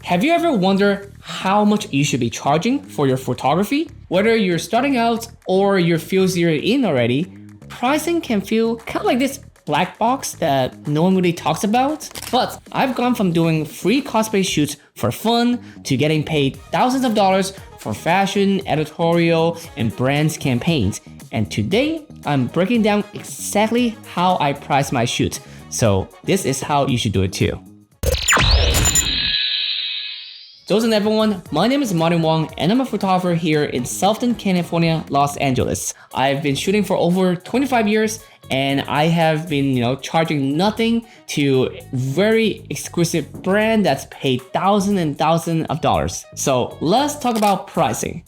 Have you ever wondered how much you should be charging for your photography? Whether you're starting out or you're few zeroed in already, pricing can feel kind of like this black box that no one really talks about. But I've gone from doing free cosplay shoots for fun to getting paid thousands of dollars for fashion, editorial, and brands campaigns. And today, I'm breaking down exactly how I price my shoots. So this is how you should do it too. Dozen everyone, my name is Martin Wong and I'm a photographer here in Southern California, Los Angeles. I've been shooting for over 25 years and I have been, charging nothing to very exclusive brand that's paid thousands and thousands of dollars. So let's talk about pricing.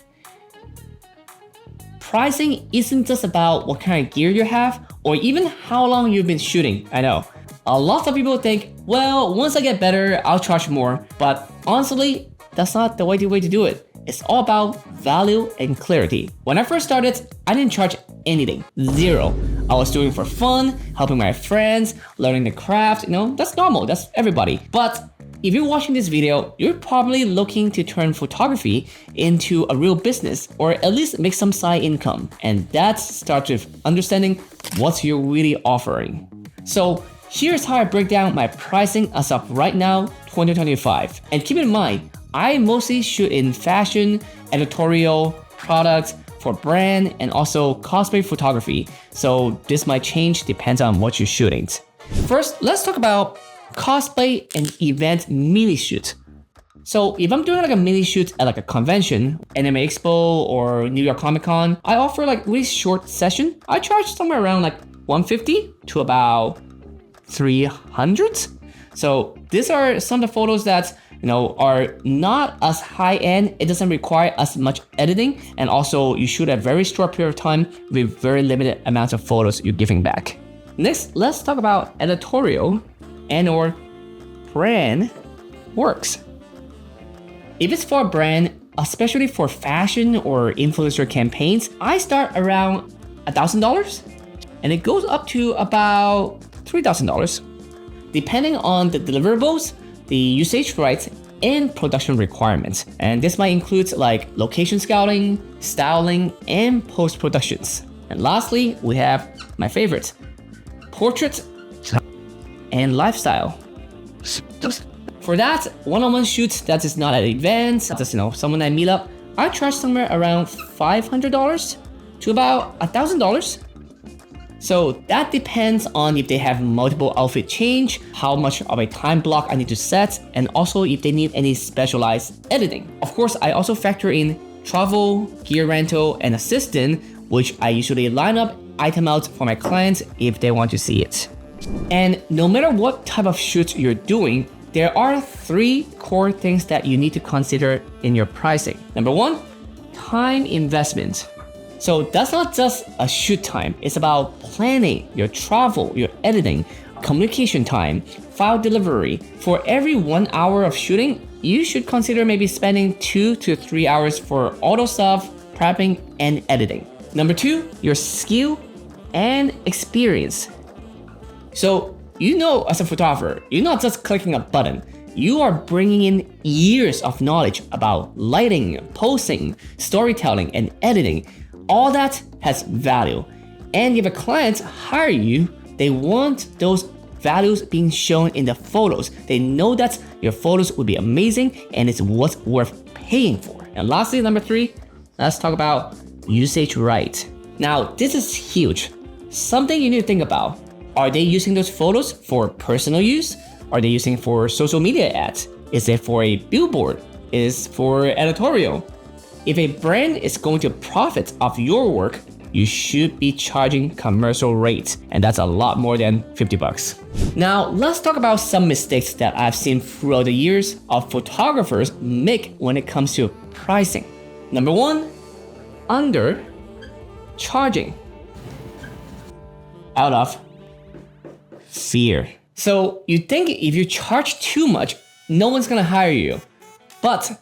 Pricing isn't just about what kind of gear you have or even how long you've been shooting. I know. A lot of people think, well, once I get better, I'll charge more. But honestly, that's not the way to do it. It's all about value and clarity. When I first started, I didn't charge anything, zero. I was doing it for fun, helping my friends, learning the craft, that's normal, that's everybody. But if you're watching this video, you're probably looking to turn photography into a real business or at least make some side income. And that starts with understanding what you're really offering. So here's how I break down my pricing as of right now, 2025. And keep in mind, I mostly shoot in fashion, editorial, products, for brand, and also cosplay photography. So this might change, depends on what you're shooting. First, let's talk about cosplay and event mini shoot. So if I'm doing like a mini shoot at like a convention, Anime Expo or New York Comic Con, I offer like really short session. I charge somewhere around like $150 to about $300. So these are some of the photos that are not as high end. It doesn't require as much editing, and also you shoot a very short period of time with very limited amounts of photos you're giving back. Next, let's talk about editorial and or brand works. If it's for a brand, especially for fashion or influencer campaigns, I start around $1,000 and it goes up to about $3,000, depending on the deliverables, the usage rights, and production requirements. And this might include like location scouting, styling, and post-productions. And lastly, we have my favorite, portrait and lifestyle. For that, one-on-one shoots that is not at an event, just someone I meet up, I charge somewhere around $500 to about $1,000. So that depends on if they have multiple outfit change, how much of a time block I need to set, and also if they need any specialized editing. Of course, I also factor in travel, gear rental, and assistant, which I usually line up item out for my clients if they want to see it. And no matter what type of shoot you're doing, there are 3 core things that you need to consider in your pricing. Number 1, time investment. So that's not just a shoot time, it's about planning your travel, your editing, communication time, file delivery. For every 1 hour of shooting, you should consider maybe spending 2 to 3 hours for auto stuff, prepping, and editing. Number 2, your skill and experience. So as a photographer, you're not just clicking a button. You are bringing in years of knowledge about lighting, posing, storytelling, and editing. All that has value. And if a client hire you, they want those values being shown in the photos. They know that your photos will be amazing and it's what's worth paying for. And lastly, number 3, let's talk about usage right. Now, this is huge. Something you need to think about. Are they using those photos for personal use? Are they using for social media ads? Is it for a billboard? Is it for editorial? If a brand is going to profit off your work, you should be charging commercial rates, and that's a lot more than $50. Now, let's talk about some mistakes that I've seen throughout the years of photographers make when it comes to pricing. Number 1, undercharging. Out of fear. So you think if you charge too much, no one's gonna hire you. But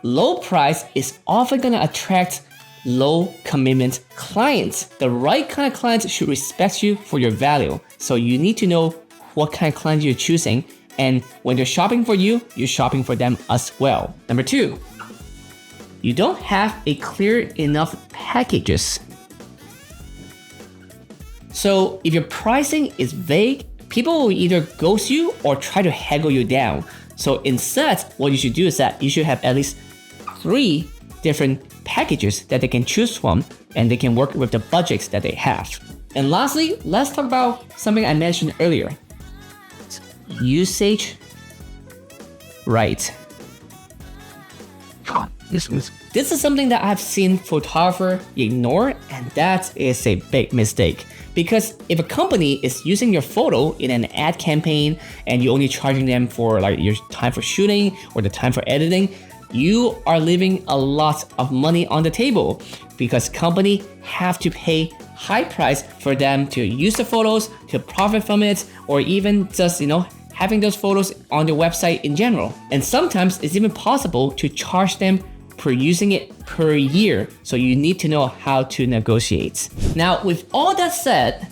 low price is often gonna attract low commitment clients. The right kind of clients should respect you for your value. So you need to know what kind of clients you're choosing And when they're shopping for you, you're shopping for them as well. Number 2, you don't have a clear enough packages. So if your pricing is vague, people will either ghost you or try to haggle you down. So instead, what you should do is that you should have at least 3 different packages that they can choose from, and they can work with the budgets that they have. And lastly, let's talk about something I mentioned earlier. Usage right. This is something that I've seen photographers ignore, and that is a big mistake. Because if a company is using your photo in an ad campaign and you're only charging them for like your time for shooting or the time for editing, you are leaving a lot of money on the table, because company have to pay high price for them to use the photos, to profit from it, or even just, having those photos on their website in general. And sometimes it's even possible to charge them per using it per year. So you need to know how to negotiate. Now, with all that said,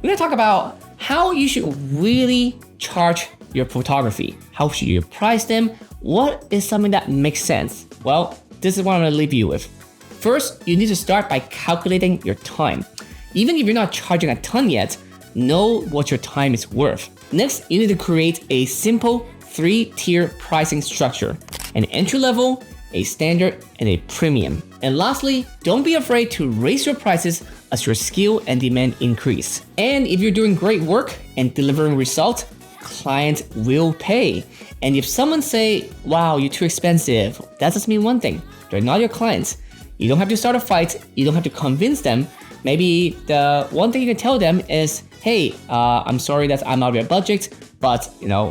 we're gonna talk about how you should really charge your photography. How should you price them? What is something that makes sense? Well, this is what I'm gonna leave you with. First, you need to start by calculating your time. Even if you're not charging a ton yet, know what your time is worth. Next, you need to create a simple 3-tier pricing structure: an entry level, a standard, and a premium. And lastly, don't be afraid to raise your prices as your skill and demand increase. And if you're doing great work and delivering results, clients will pay. And if someone say, wow, you're too expensive, that just means one thing: they're not your clients. You don't have to start a fight. You don't have to convince them. Maybe the one thing you can tell them is, hey, I'm sorry that I'm out of your budget, but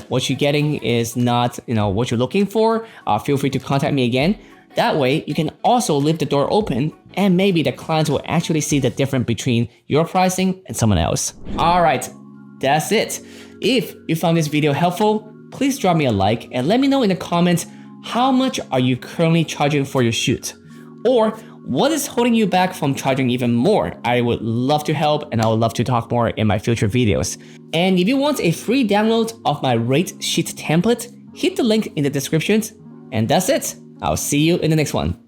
what you're getting is not what you're looking for. Feel free to contact me again. That way, you can also leave the door open, and maybe the clients will actually see the difference between your pricing and someone else. All right, that's it. If you found this video helpful, please drop me a like and let me know in the comments how much are you currently charging for your shoot, or what is holding you back from charging even more. I would love to help, and I would love to talk more in my future videos. And if you want a free download of my rate sheet template, hit the link in the description. And that's it. I'll see you in the next one.